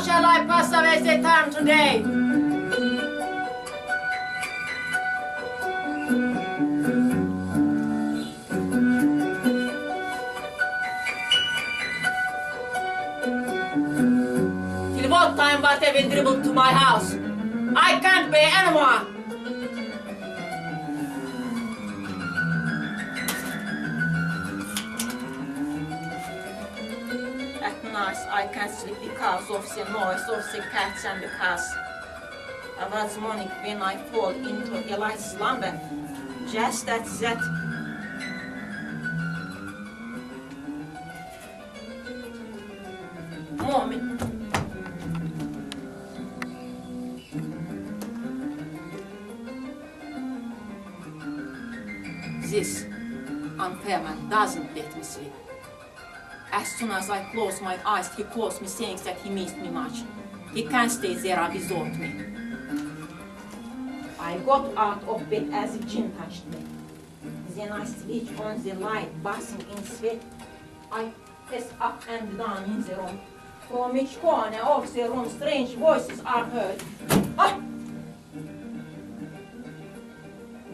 How shall I pass away the time today? Till what time was they will dribble to my house? I can't pay anymore. At night I can't sleep because of the noise of the cats and because I was moaning when I fall into a light slumber. Just at that moment. This unfair man doesn't let me sleep. As soon as I close my eyes, he calls me saying that he missed me much. He can't stay there without me. I got out of bed as if Jim touched me. Then I switched on the light, basking in sweat. I pace up and down in the room. From each corner of the room, strange voices are heard. Ah!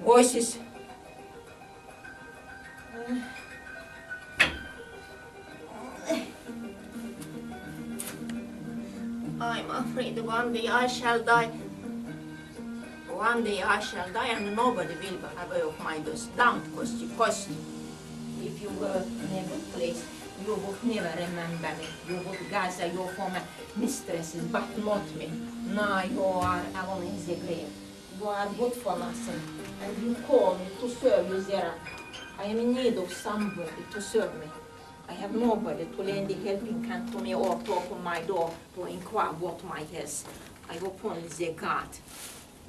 Voices. I'm afraid one day I shall die. One day I shall die and nobody will be aware of my damned costume. If you were in a good place, you would never remember me. You would gather your former mistresses, but not me. Now you are alone in the grave. You are good for nothing, and you call me to serve you there. I am in need of somebody to serve me. I have nobody to lend a helping hand to me or to open my door to inquire what my is. I open the God.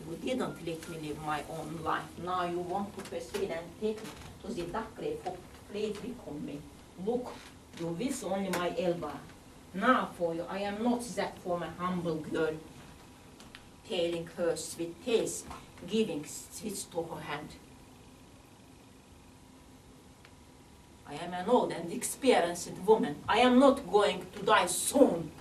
You didn't let me live my own life. Now you want to persuade and take me to the dark grave for play trick on me. Look, you wish only my elbow. Now for you, I am not that former humble girl, telling her sweet tales, giving sweets to her hand. I am an old and experienced woman. I am not going to die soon.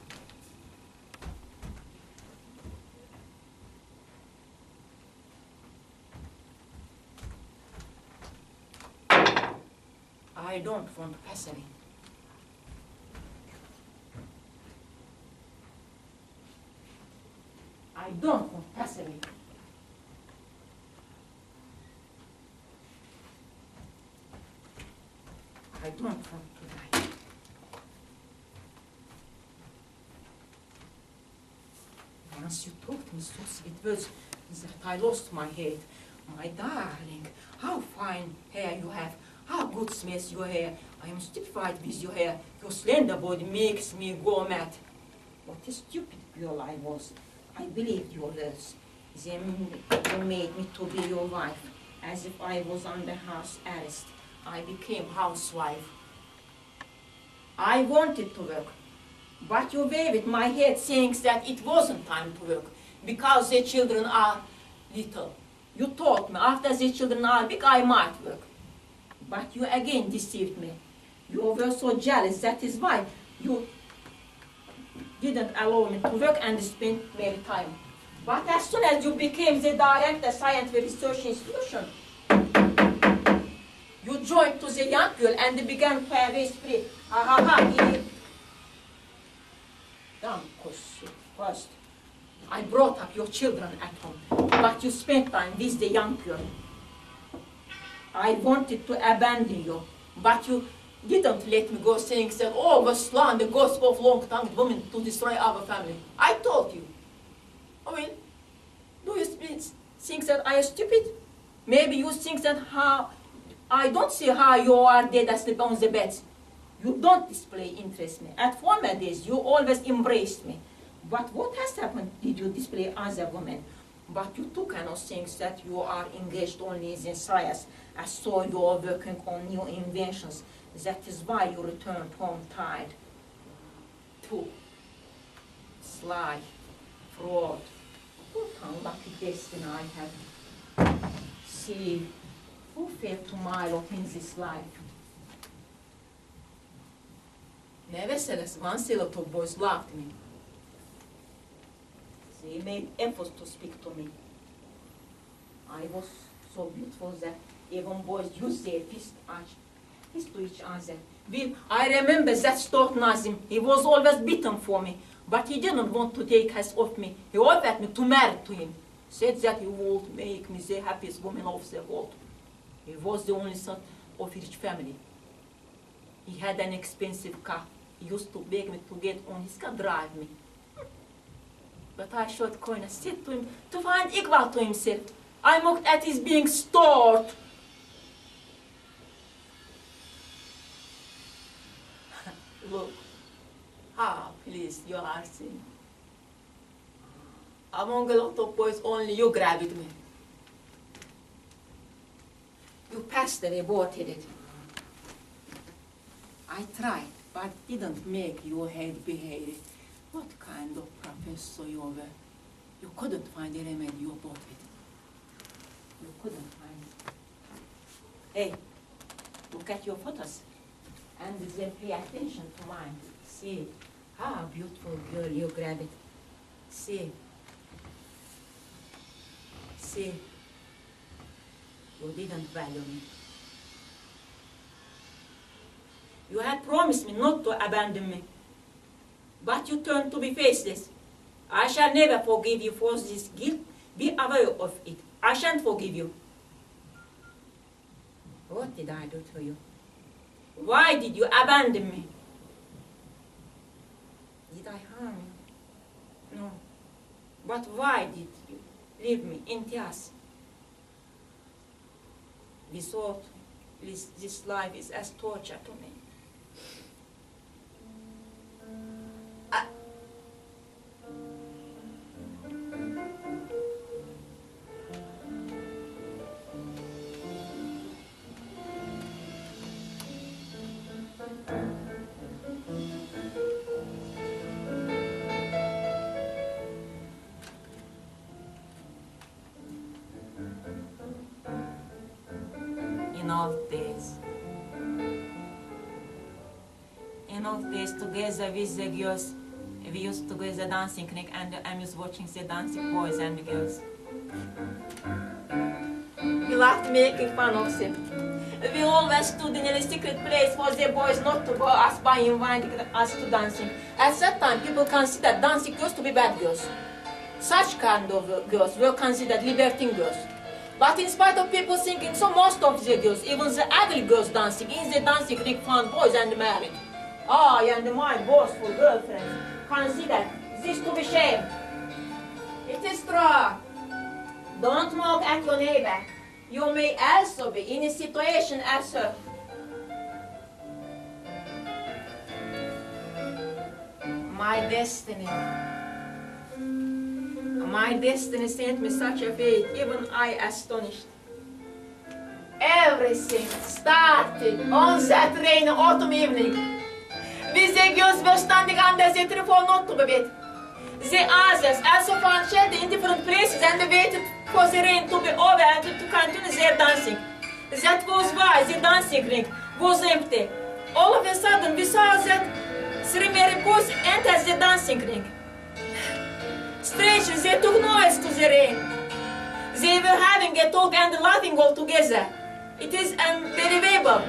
I don't want to pass away. I don't want to pass away. I don't want to die. Once you taught me so sweet words that I lost my head. My darling, how fine hair you have. How good smells your hair. I am stupefied with your hair. Your slender body makes me go mad. What a stupid girl I was. I believed your words. Then you made me to be your wife, as if I was under house arrest. I became housewife. I wanted to work, but you waved my head saying that it wasn't time to work, because the children are little. You told me after the children are big I might work. But you again deceived me. You were so jealous, that is why you didn't allow me to work and spend merry time. But as soon as you became the director of science research institution, you joined to the young girl and began to have a spree. First, I brought up your children at home, but you spent time with the young girl. I wanted to abandon you, but you didn't let me go, saying that, oh, the slang, the gospel of long-tongued women to destroy our family. I told you. Oh, well, do you think that I am stupid? Maybe you think that I don't see how you are dead asleep on the bed. You don't display interest in me. At former days, you always embraced me. But what has happened? Did you display other women? But you too cannot think that you are engaged only in science, as so you are working on new inventions. That is why you returned home tired. Too sly, fraud. What unlucky destiny I have. See, who failed to my lot in this life? Nevertheless, once the little boys loved me. He made effort to speak to me. I was so beautiful that even boys used their fist to each other. I remember that Stott Nazim, he was always beaten for me, but he didn't want to take us off me. He offered me to marry to him. Said that he would make me the happiest woman of the world. He was the only son of a rich family. He had an expensive car. He used to beg me to get on his car, drive me. But I showed Koina, said to him, to find equal to himself. I mocked at his being stored. Look, how pleased you are seeing. Among a lot of boys, only you grabbed me. You passed away both-headed. I tried, but didn't make your head behave. What kind of professor you were? You couldn't find a remedy, you both-headed. You couldn't find it. Hey, look at your photos. And then pay attention to mine. See, how beautiful girl you grab it. See. See. You didn't value me. You had promised me not to abandon me. But you turned to be faceless. I shall never forgive you for this guilt. Be aware of it. I shan't forgive you. What did I do to you? Why did you abandon me? Did I harm you? No. But why did you leave me in tears? We thought this life is as torture to me. In old days, together with the girls, we used to go to the dancing clinic and I was watching the dancing boys and the girls. We loved making fun of them. We always stood in a secret place for the boys not to go us by inviting us to dancing. At that time, people considered dancing girls to be bad girls. Such kind of girls were considered libertine girls. But in spite of people thinking so, most of the girls, even the ugly girls dancing in the dancing clinic, found boys and married. I and my boastful girlfriends consider this to be shame. It is true. Don't mock at your neighbor. You may also be in a situation as her. My destiny sent me such a fate, even I astonished. Everything started on that rainy autumn evening. We the girls were standing under the tree for not to be wet. The others also found shelter in different places and waited for the rain to be over and to continue their dancing. That was why the dancing ring was empty. All of a sudden we saw that three merry boys entered the dancing ring. Strangely, they took noise to the rain. They were having a talk and laughing all together. It is unbelievable.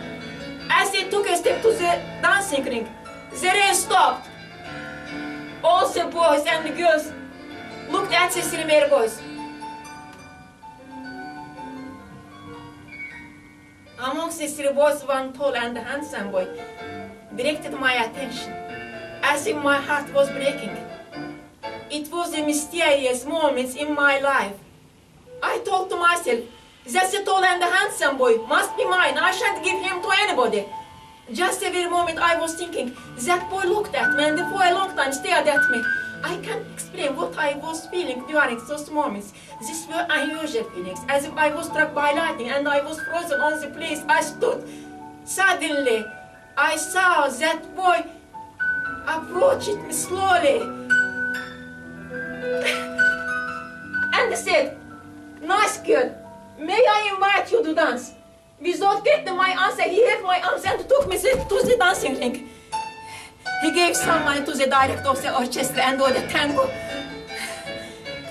As they took a step to the dancing ring, the rain stopped. All the boys and the girls looked at the three merry boys. Amongst the three boys, one tall and handsome boy directed my attention, as if my heart was breaking. It was a mysterious moment in my life. I thought to myself, that the tall and handsome boy must be mine. I shan't give him to anybody. Just every moment I was thinking, that boy looked at me and for a long time stared at me. I can't explain what I was feeling during those moments. These were unusual feelings, as if I was struck by lightning and I was frozen on the place I stood. Suddenly, I saw that boy approach me slowly and said, "Nice girl, may I invite you to dance?" Without getting my answer, he held my arms and took me to the dancing ring. He gave some money to the director of the orchestra and all the tango.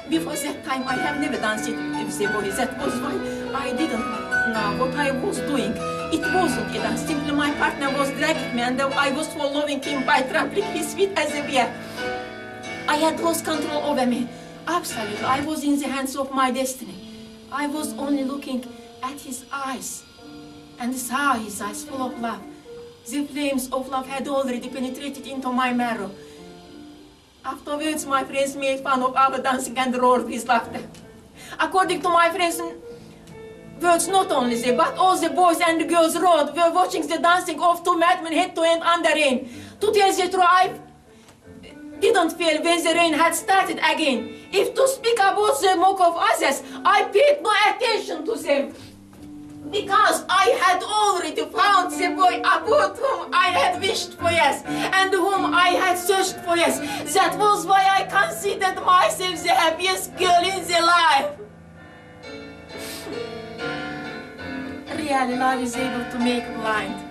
Before that time, I have never danced with the boy. That was why I didn't know what I was doing. It wasn't a dance. Simply my partner was dragging me and I was following him by trampling his feet as a bear. I had lost control over me. Absolutely, I was in the hands of my destiny. I was only looking at his eyes and saw his eyes full of love. The flames of love had already penetrated into my marrow. Afterwards, my friends made fun of our dancing and roared with laughter. According to my friends' words, not only they, but all the boys and the girls roared, were watching the dancing of two madmen head to end under rain. To tell the truth, I didn't feel when the rain had started again. If to speak about the mock of others, I paid no attention to them. Because I had already found the boy about whom I had wished for years, and whom I had searched for years. That was why I considered myself the happiest girl in the life. Really, love is able to make blind.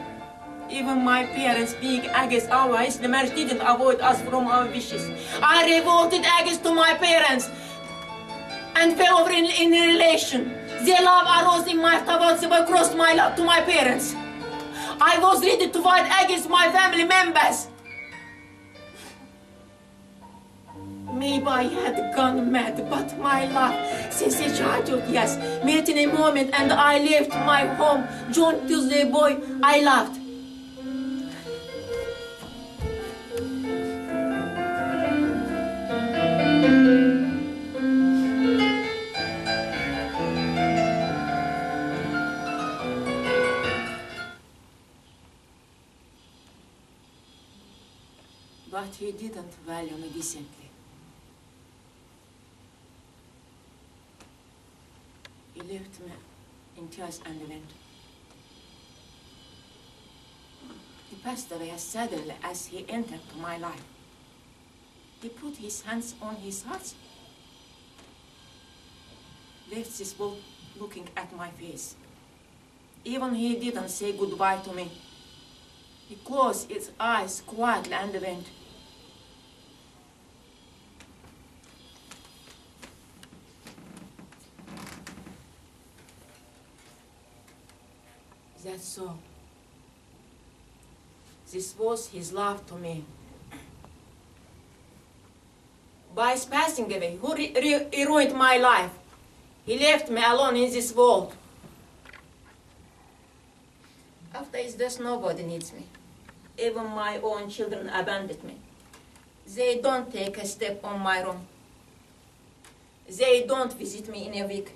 Even my parents being against our Islam marriage didn't avoid us from our wishes. I revolted against to my parents and fell over in a relation. The love arose in my towards the boy crossed my love to my parents. I was ready to fight against my family members. Maybe I had gone mad, but my love, since a childhood, yes, met in a moment and I left my home, joined to the boy I loved. But he didn't value me decently. He left me in tears and went. He passed away as suddenly as he entered my life. He put his hands on his heart, left this boat looking at my face. Even he didn't say goodbye to me. He closed his eyes quietly and went. That's all. This was his love to me. By his passing away, he ruined my life. He left me alone in this world. After his death, nobody needs me. Even my own children abandoned me. They don't take a step on my room. They don't visit me in a week.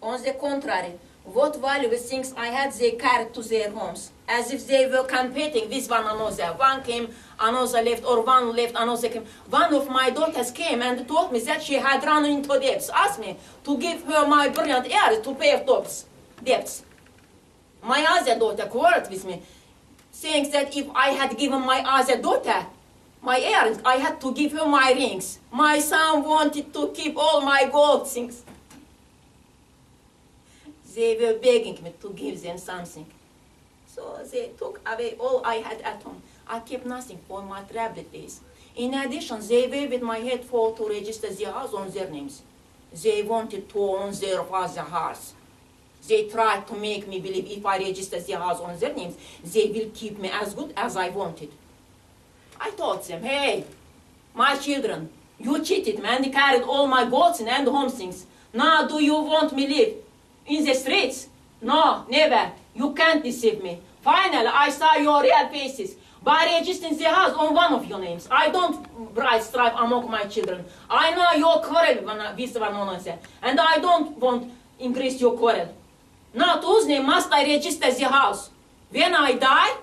On the contrary, what valuable things I had they carried to their homes, as if they were competing with one another. One came, another left, or one left, another came. One of my daughters came and told me that she had run into debts, asked me to give her my brilliant heirs to pay off debts. My other daughter quarreled with me, saying that if I had given my other daughter my earrings, I had to give her my rings. My son wanted to keep all my gold things. They were begging me to give them something. So they took away all I had at home. I kept nothing for my troubled days. In addition, they waved my head for to register the house on their names. They wanted to own their father's house. They tried to make me believe if I register the house on their names, they will keep me as good as I wanted. I told them, hey, my children, you cheated me and carried all my gold and home things. Now do you want me live in the streets? No, never. You can't deceive me. Finally, I saw your real faces by registering the house on one of your names. I don't bribe strife among my children. I know your quarrel with one another, and I don't want increase your quarrel. Now, to whose name must I register the house? When I die,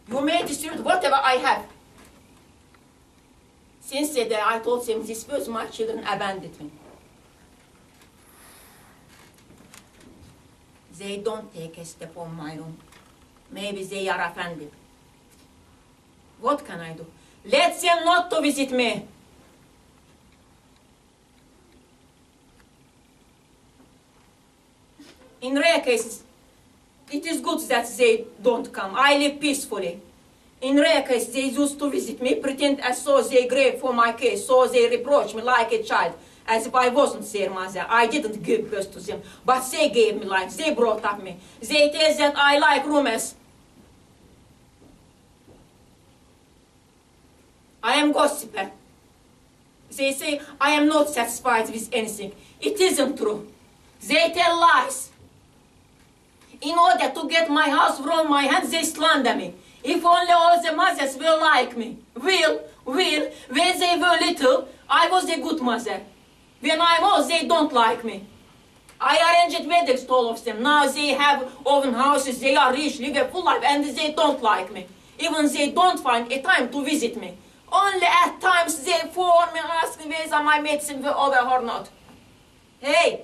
you may distribute whatever I have. Since the day I told them this was my children abandoned me. They don't take a step on my room. Maybe they are offended. What can I do? Let them not to visit me. In rare cases, it is good that they don't come. I live peacefully. In rare case, they used to visit me, pretend as so they grave for my case, so they reproach me like a child, as if I wasn't their mother. I didn't give birth to them, but they gave me life, they brought up me. They tell that I like rumors. I am gossiper. They say I am not satisfied with anything. It isn't true. They tell lies. In order to get my house from my hands, they slander me. If only all the mothers will like me. Will. When they were little, I was a good mother. When I'm old, they don't like me. I arranged weddings to all of them. Now they have own houses, they are rich, live a full life, and they don't like me. Even they don't find a time to visit me. Only at times they phone me asking whether my medicine will over or not. Hey,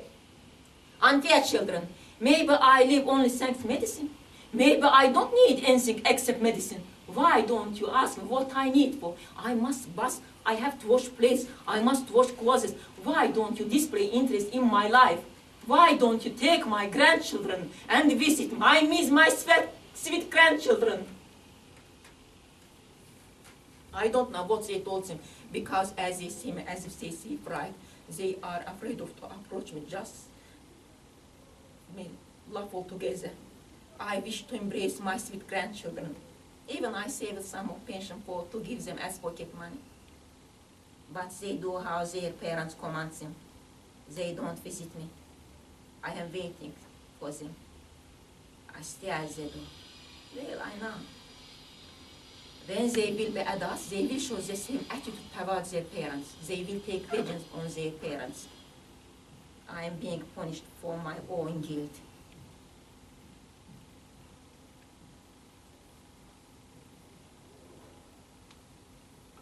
unfair children, maybe I live only thanks to medicine. Maybe I don't need anything except medicine. Why don't you ask me what I need for? I must bath, I have to wash plates, I must wash clothes. Why don't you display interest in my life? Why don't you take my grandchildren and visit me? I miss my sweet grandchildren. I don't know what they told them, because as they see me, as if they see pride, they are afraid of to approach me, just laugh all together. I wish to embrace my sweet grandchildren. Even I saved some of pension for to give them as pocket money. But they do how their parents command them. They don't visit me. I am waiting for them. I stay as they do. Well, I know. When they will be adults, they will show the same attitude towards their parents. They will take vengeance on their parents. I am being punished for my own guilt.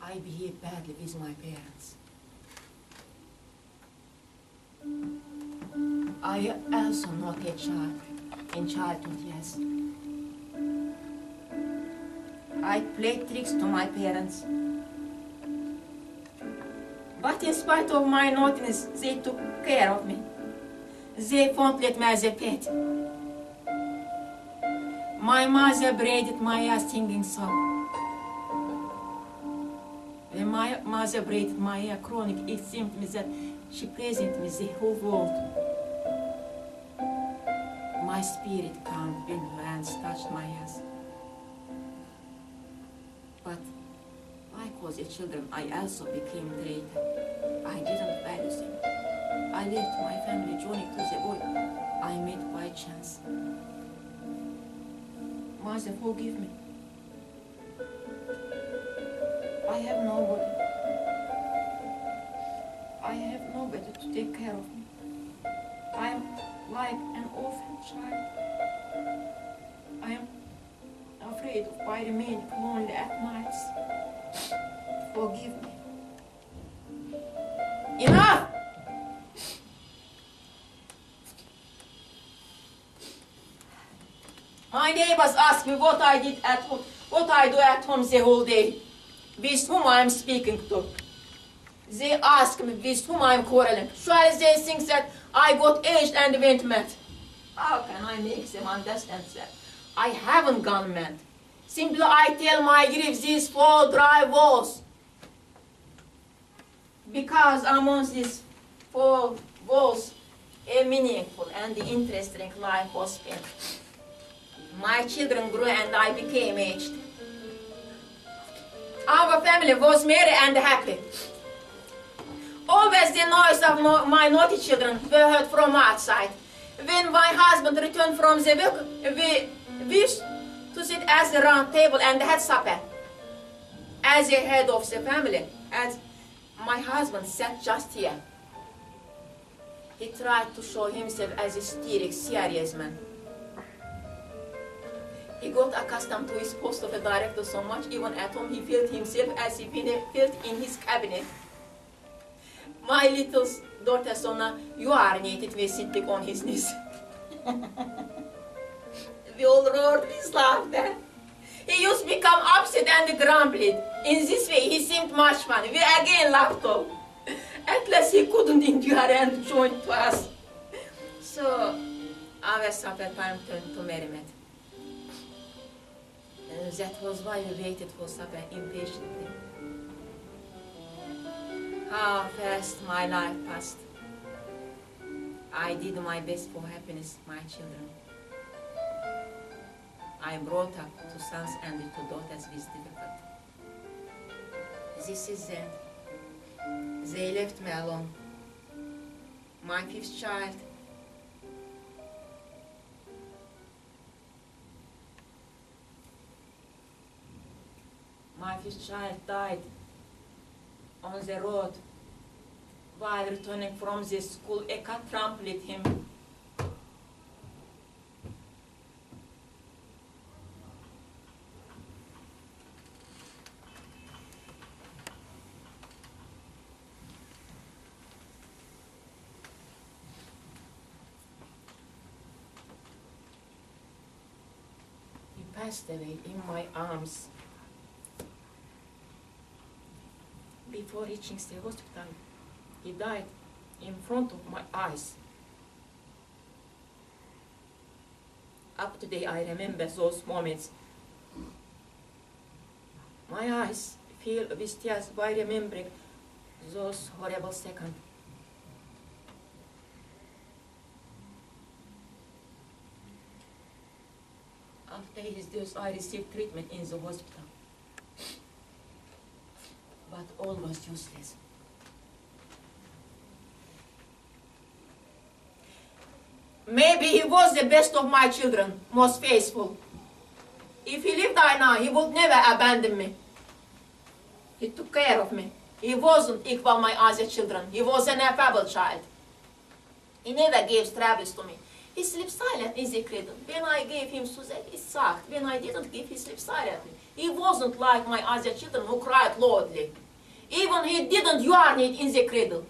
I behave badly with my parents. I also not a child. In childhood, yes. I played tricks to my parents. But in spite of my naughtiness, they took care of me. They fondled me as a pet. My mother braided my hair singing song. When my mother braided my hair chronic, it seemed to me that she presented me the whole world. My spirit calmed when her hands touched my hands. But like all the children, I also became traitor. I didn't value them. I left my family joining to the boy I met by chance. Mother, forgive me. I have nobody. I have nobody to take care of me. I am like an orphan child. I am afraid of by remaining lonely at nights. Forgive me. Enough! My neighbors ask me what I did at home, what I do at home the whole day, with whom I am speaking to. They ask me with whom I am quarreling. Surely they think that I got aged and went mad. How can I make them understand that? I haven't gone mad. Simply I tell my grief these four dry walls. Because among these four walls, a meaningful and interesting life was spent. My children grew and I became aged. Our family was merry and happy. Always the noise of my naughty children were heard from outside. When my husband returned from the work, we used to sit at the round table and had supper. As the head of the family, as my husband sat just here. He tried to show himself as a serious man. He got accustomed to his post of a director so much, even at home he felt himself as if he felt in his cabinet. My little daughter Sona urinated with sitting on his knees. We all roared with laughter. He used to become upset and grumbled. In this way he seemed much fun. We again laughed all. At last he couldn't endure and joined to us. So our supper time turned to merriment. That was why we waited for supper impatiently. How fast my life passed. I did my best for happiness, my children. I brought up two sons and two daughters with difficulty. This is them. They left me alone. My fifth child. My fifth child died on the road while returning from the school. A cat trampled him. He passed away in my arms. Before reaching the hospital, he died in front of my eyes. Up to today, I remember those moments. My eyes fill with tears by remembering those horrible seconds. After his death, I received treatment in the hospital. But all was useless. Maybe he was the best of my children, most faithful. If he lived I know, he would never abandon me. He took care of me. He wasn't equal my other children. He was an affable child. He never gave troubles to me. He slept silent in the cradle. When I gave him Suzette, he sucked. When I didn't give, he slept silently. He wasn't like my other children who cried loudly. Even he didn't urinate in the cradle.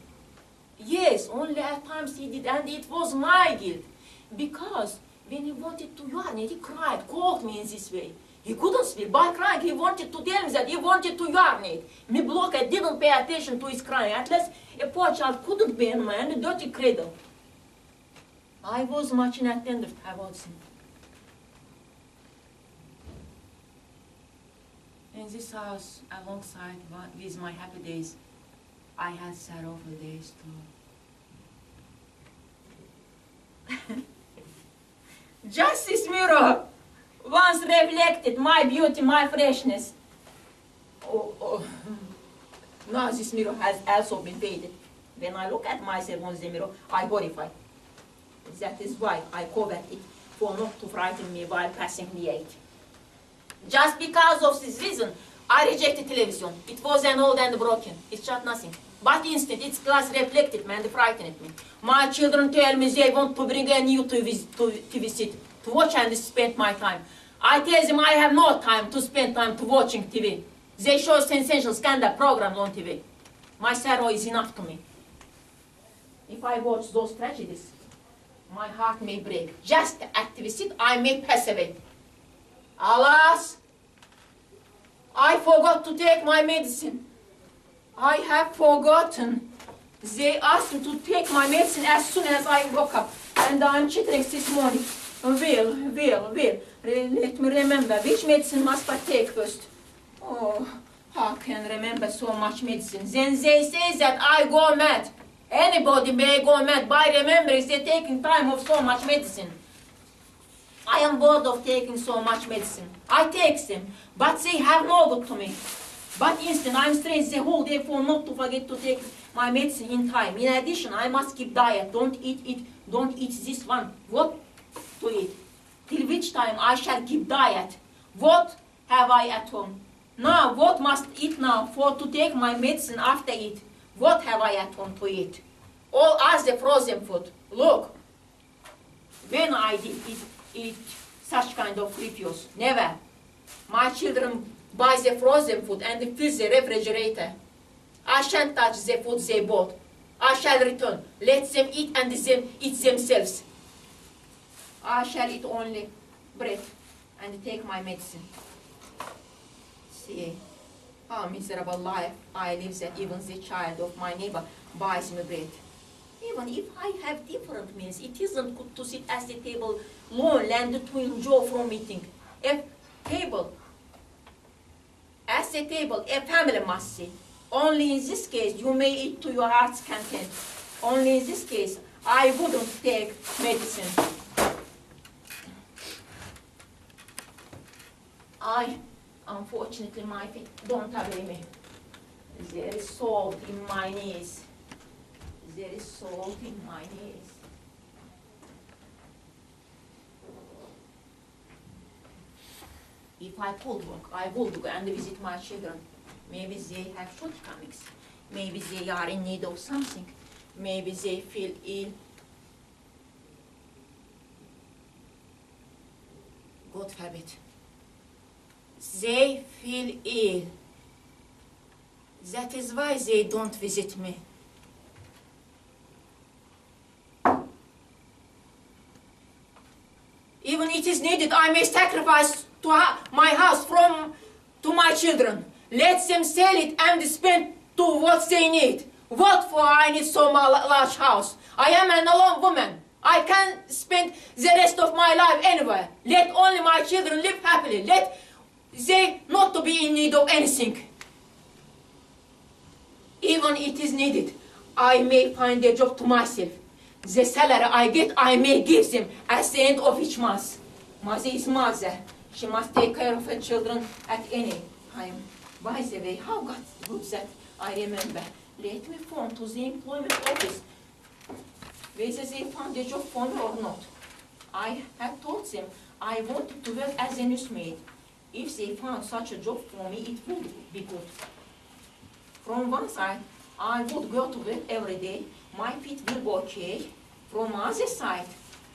Yes, only at times he did, and it was my guilt. Because when he wanted to urinate, he cried, called me in this way. He couldn't speak. By crying, he wanted to tell me that he wanted to urinate. Me blockhead didn't pay attention to his crying. At least a poor child couldn't be in my dirty cradle. I was much inattentive towards him. In this house, alongside with my happy days, I had sorrowful days too. Just this mirror once reflected my beauty, my freshness. Oh. Now this mirror has also been faded. When I look at myself on the mirror, I horrify. That is why I covered it, for not to frighten me while passing the age. Just because of this reason, I rejected television. It was an old and broken. It shot nothing. But instead, its glass reflected me and frightened me. My children tell me they want to bring a new TV set to watch and spend my time. I tell them I have no time to spend time to watching TV. They show sensational scandal programs on TV. My sorrow is enough to me. If I watch those tragedies, my heart may break. Just at TV set, I may pass away. Alas, I forgot to take my medicine. I have forgotten. They asked me to take my medicine as soon as I woke up. And I'm chittering this morning. Well. Let me remember. Which medicine must I take first? Oh, how can I remember so much medicine? Then they say that I go mad. Anybody may go mad by remembering they're taking time of so much medicine. I am bored of taking so much medicine. I take them, but they have no good to me. But instead, I'm stressed the whole day for not to forget to take my medicine in time. In addition, I must keep diet. Don't eat this one. What to eat? Till which time I shall keep diet? What have I at home? Now, what must eat now for to take my medicine after it? What have I at home to eat? All as the frozen food. Look, when I did eat such kind of refuse, never. My children buy the frozen food and fill the refrigerator. I shan't touch the food they bought. I shall return. Let them eat and them eat themselves. I shall eat only bread and take my medicine. See how miserable life I live that even the child of my neighbor buys me bread. Even if I have different means, it isn't good to sit at the table lonely and to enjoy from eating. A table the table, a family must see. Only in this case, you may eat to your heart's content. Only in this case, I wouldn't take medicine. Unfortunately, my feet don't obey me. There is salt in my knees. There is salt in my knees. If I could walk, I would go and visit my children. Maybe they have shortcomings. Maybe they are in need of something. Maybe they feel ill. God forbid. They feel ill. That is why they don't visit me. Even it is needed, I may sacrifice to my house to my children. Let them sell it and spend to what they need. What for I need so large house? I am an alone woman. I can't spend the rest of my life anywhere. Let only my children live happily. Let they not to be in need of anything. Even it is needed, I may find a job to myself. The salary I get, I may give them at the end of each month. Mother is mother. She must take care of her children at any time. By the way, how good that I remember. Let me phone to the employment office. Whether they found a job for me or not. I had told them I wanted to work as a nursemaid. If they found such a job for me, it would be good. From one side, I would go to work every day. My feet will be okay. From other side,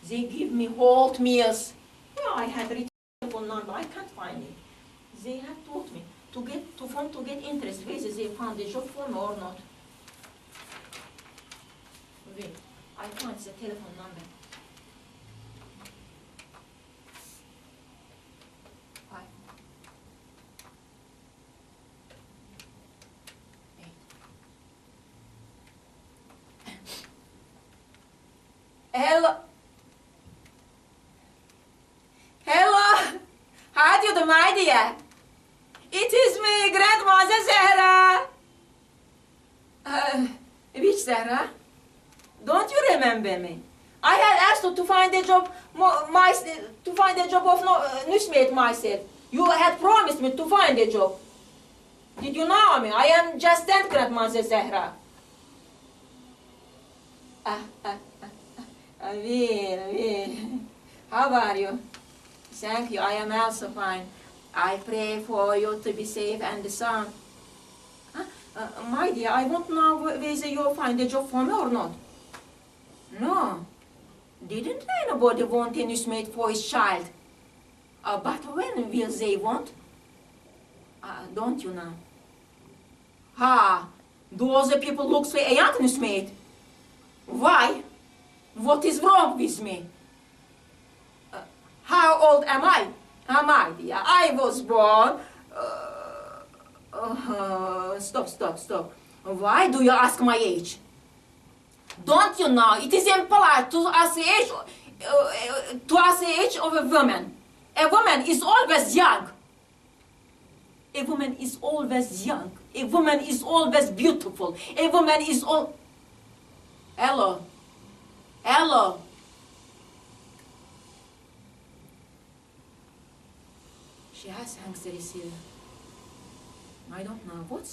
they give me hot meals. Yeah, I had written telephone number. I can't find it. They had told me to phone to get interest whether they found a job for me or not. Wait, I found the telephone number. Hello. Hello. How do you do, my dear? It is me, Grandmother Zahra. Which Zahra? Don't you remember me? I had asked you to find a job, of nursemaid myself. You had promised me to find a job. Did you know me? I am just that Grandmother Zahra. Well. How are you? Thank you, I am also fine. I pray for you to be safe and sound. My dear, I won't know whether you'll find a job for me or not. No. Didn't anybody want a nursemaid for his child? But when will they want? Don't you know? Do all the people look for a young nursemaid? Why? What is wrong with me? How old am I? My dear, I was born... Stop. Why do you ask my age? Don't you know, it is impolite to ask the age of a woman. A woman is always young. A woman is always young. A woman is always beautiful. A woman is all... Hello. She has hangs the receiver. I don't know what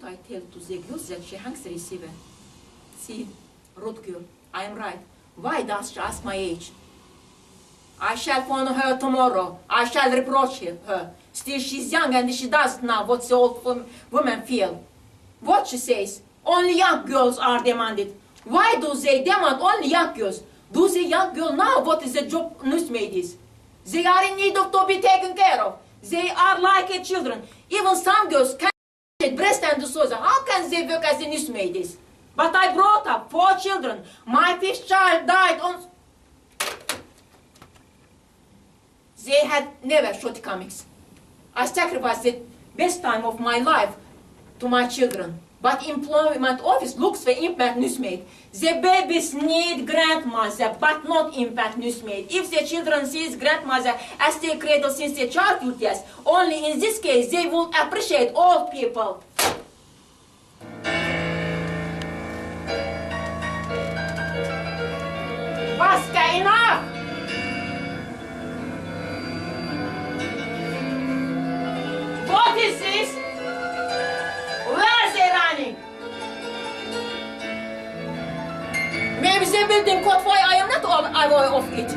I tell to the girls that she hangs the receiver. See, rude girl, I am right. Why does she ask my age? I shall phone her tomorrow. I shall reproach her. Still, she's young and she doesn't know what the old women feel. What she says, only young girls are demanded. Why do they demand only young girls? Do the young girls know what is a job nursemaid is? They are in need of to be taken care of. They are like children. Even some girls can get breast and so on. How can they work as a nursemaid is? But I brought up 4 children. My 5th child died on... They had never shortcomings. I sacrificed the best time of my life to my children. But employment office looks for infant nursemaid. The babies need grandmother, but not infant nursemaid. If the children sees grandmother as their cradle since their childhood, yes, only in this case they will appreciate old people. Basta, enough! What is this? Where's they running? Maybe the building caught fire. I am not aware of it.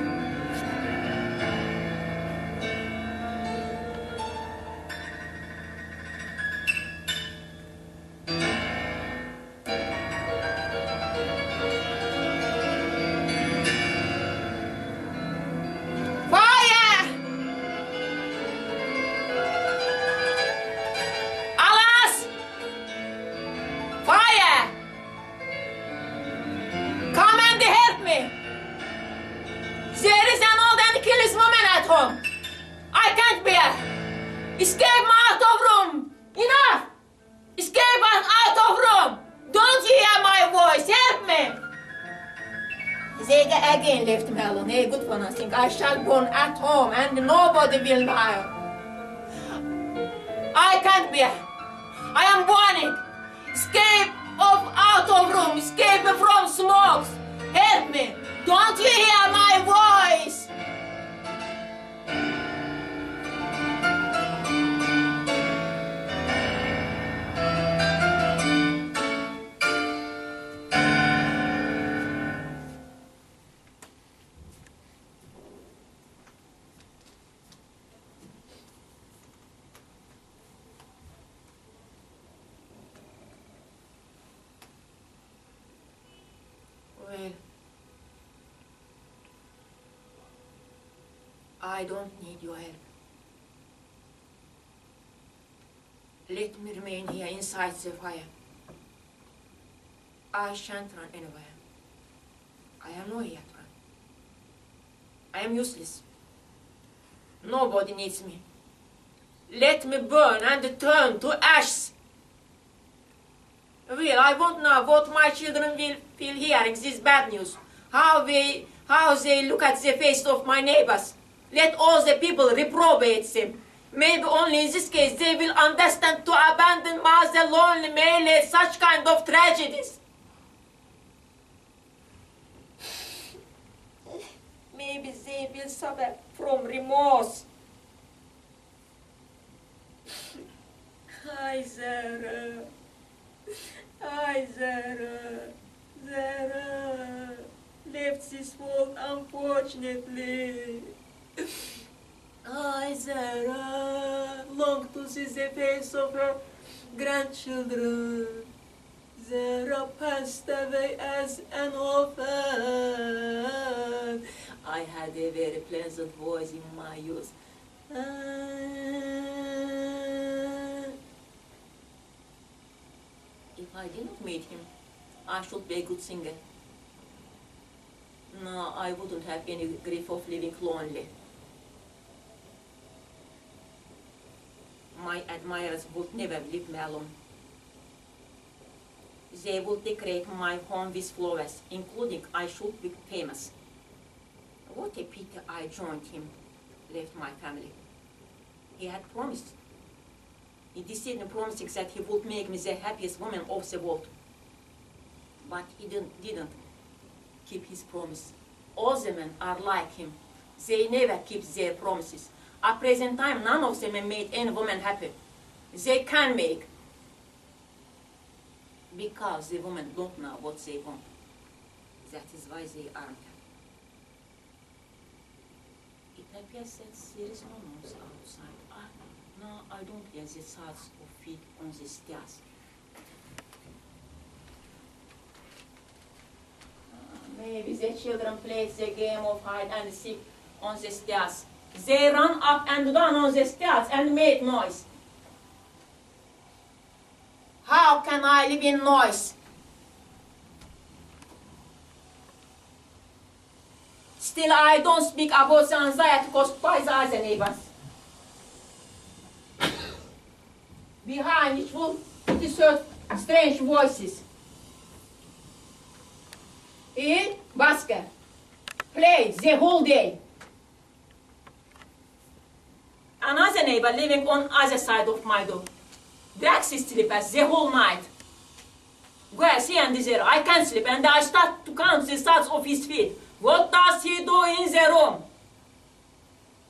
Escape out of room! Enough! Escape out of room! Don't you hear my voice? Help me! They again left me alone. Hey, good for nothing. I shall burn at home and nobody will know. I can't bear. I am warning. Escape out of room. Escape from smokes. Help me. Don't you hear my voice? Well, I don't need your help. Let me remain here inside the fire. I shan't run anywhere. I am no yet run. I am useless. Nobody needs me. Let me burn and turn to ashes. Well, I won't know what my children will feel hearing this bad news. How they look at the face of my neighbors. Let all the people reprobate them. Maybe only in this case they will understand to abandon mother lonely male such kind of tragedies. Maybe they will suffer from remorse. Hi, Zara. Hi, Zara. Zara left this world unfortunately. Hi, Zara longed to see the face of her grandchildren. Zara passed away as an orphan. I had a very pleasant voice in my youth. If I didn't meet him, I should be a good singer. No, I wouldn't have any grief of living lonely. My admirers would never leave me alone. They would decorate my home with flowers, including I should be famous. What a pity I joined him, left my family. He had promised. He deceived me, promising that he would make me the happiest woman of the world. But he didn't keep his promise. All the men are like him. They never keep their promises. At present time, none of them have made any woman happy. They can make, because the women don't know what they want. That is why they aren't happy. It appears that there is no noise outside. No, I don't hear the sounds of feet on the stairs. Maybe the children play the game of hide and seek on the stairs. They run up and down on the stairs and make noise. How can I live in noise? Still, I don't speak about the anxiety caused by the other neighbors. Behind each wall, it is heard Strange voices. Here, basket. Play the whole day. Another neighbor living on other side of my door. Drags his slippers the whole night. Guys, he and there, I can't sleep, and I start to count the studs of his feet. What does he do in the room?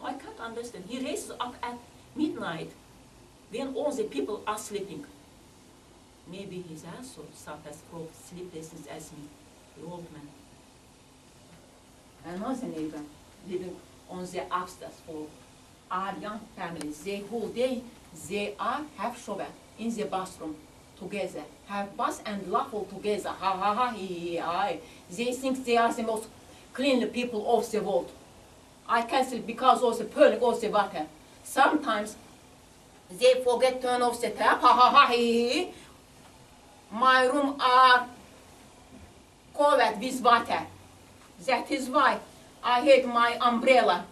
I can't understand. He raises up at midnight when all the people are sleeping. Maybe he's also suffers from sleeplessness as me, the old man. Another neighbor living on the upstairs floor are young families. They whole day they are have shower in the bathroom together, have bath and laugh all together. Ha ha ha he hi. They think they are the most clean people of the world. I can't sleep because of the purling of the water. Sometimes they forget turn off the tap. Ha ha ha he. My room are covered with water. That is why I hate my umbrella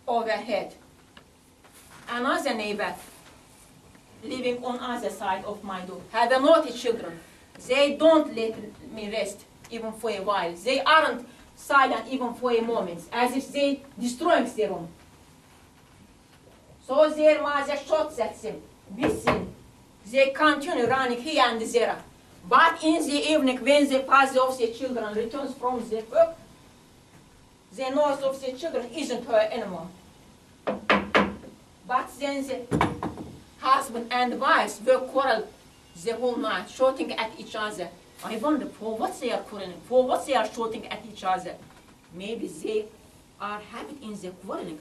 overhead. Another neighbor living on other side of my door have a naughty children. They don't let me rest even for a while. They aren't silent even for a moment, as if they destroying their room. So their mother shoots at them, beats them. They continue running here and there. But in the evening, when the father of the children returns from the work, the noise of the children isn't heard anymore. But then the husband and wife will quarrel the whole night, shouting at each other. I wonder for what they are quarreling, for what they are shouting at each other. Maybe they are happy in the quarreling.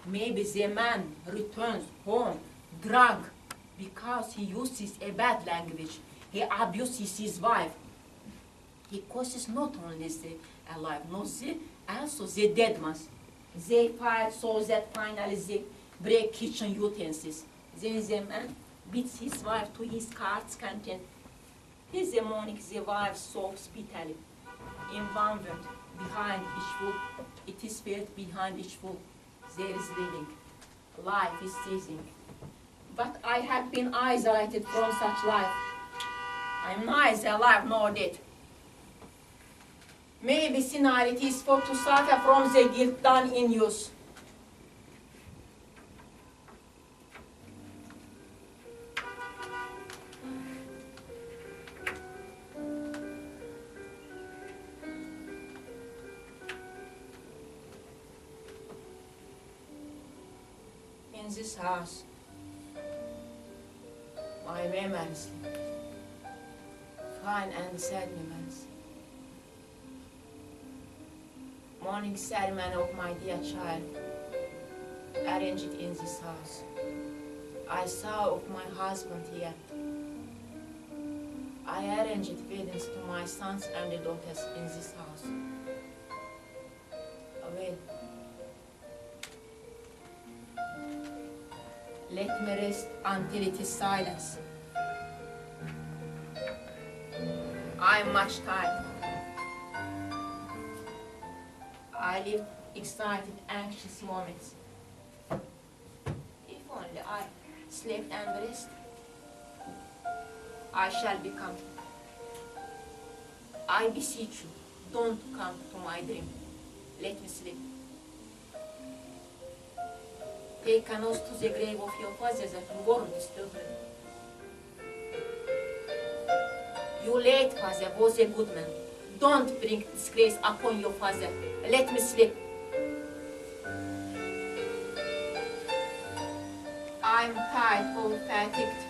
Maybe the man returns home drunk because he uses a bad language. He abuses his wife. He causes not only the alive, not also the dead ones. They fight so that finally they break kitchen utensils. Then the man beats his wife to his heart's content. In the morning, the wife sobs bitterly. In one word, behind each wood, it is felt behind each wood, there is living. Life is ceasing. But I have been isolated from such life. I'm neither alive nor dead. Maybe senility is for to suffer from the guilt done in use. In this house, my memories, fine and sad memories. Morning ceremony of my dear child, arranged in this house. I saw of my husband here. I arranged weddings to my sons and daughters in this house. Well, let me rest until it is silence. I am much tired. I live excited, anxious moments. If only I slept and rest, I shall become. I beseech you, don't come to my dream. Let me sleep. Take a nose to the grave of your father that you won't disturb him. Your late father was a good man. Don't bring disgrace upon your father. Let me sleep. I'm tired or fatigued.